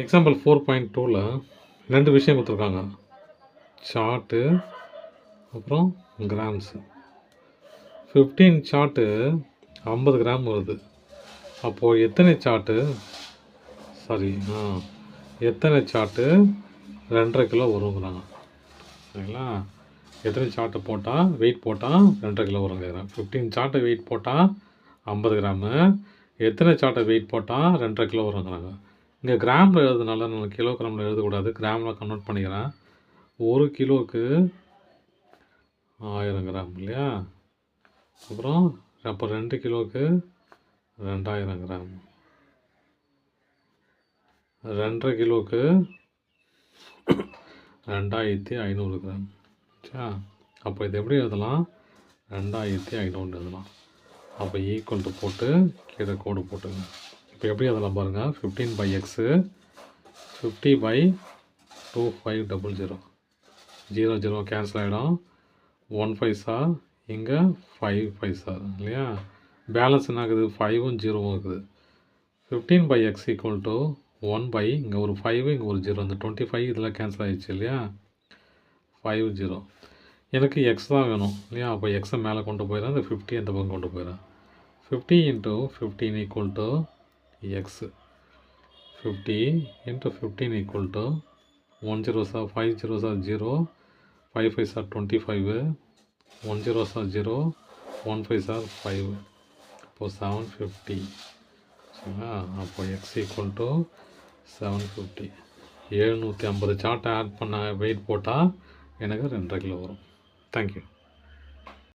Example 4.2ல் 2 விஷயம் கொடுத்துருக்காங்க. Chart அப்புறம் கிராம்ஸு. 15 சார்ட்டு 50 கிராம் வருது. அப்போது எத்தனை சார்ட்டு 2.5 கிலோ வருங்கிறாங்க. சரிங்களா? எத்தனை சார்ட்டு போட்டால் வெயிட் போட்டால் 2.5 கிலோ வரும் கேட்குறேன். 15 சார்ட்டு வெயிட் போட்டால் 50 கிராமு. எத்தனை சார்ட்டை வெயிட் போட்டால் 2.5 கிலோ வருங்கிறாங்க. இங்கே கிராமில் எழுதுனால நான் கிலோகிராமில் எழுதக்கூடாது, கிராமில் கன்வெர்ட் பண்ணிக்கிறேன். 1 கிலோவுக்கு 1000 கிராம் இல்லையா? அப்புறம் அப்போ 2 கிலோவுக்கு 2000 கிராம், 2.5 கிலோவுக்கு 2500 கிராம். சரியா? அப்போ இது எப்படி எழுதலாம்? 2500 எழுதலாம். அப்போ ஈக்குவல் டு போட்டு கீழே கோடு போட்டுங்க. இப்போ எப்படி அதெல்லாம் பாருங்கள். 15/x 50/2500. 0 0 கேன்சல் ஆகிடும். 1 5 சார், இங்கே 5 5 சார் இல்லையா? பேலன்ஸ் என்ன ஆகுது? 5ம் 0வும் இருக்குது. 15/x ஈக்குவல் டு 1 இங்கே ஒரு 5 இங்கே ஒரு 0, இந்த 25 இதில் கேன்சல் ஆகிடுச்சு இல்லையா? 5 0. எனக்கு எக்ஸ் தான் வேணும் இல்லையா? அப்போ எக்ஸை மேலே கொண்டு போயிடறேன், இந்த 50 அந்த பக்கம் கொண்டு போயிடறேன். 50 × 15 equal to X. 50 × 15 equal to 1 0 sir, 5 0 sir 0, 5 5 sir 25, 1 0 sir 0, 1 5 sir 5. அப்போது 750. சரிங்களா? அப்போ எக்ஸ் ஈக்குவல் டு 750. 750 சார்ட்டை ஆட் பண்ண வெயிட் போட்டால் எனக்கு 2.5 கிலோ வரும். தேங்க்யூ.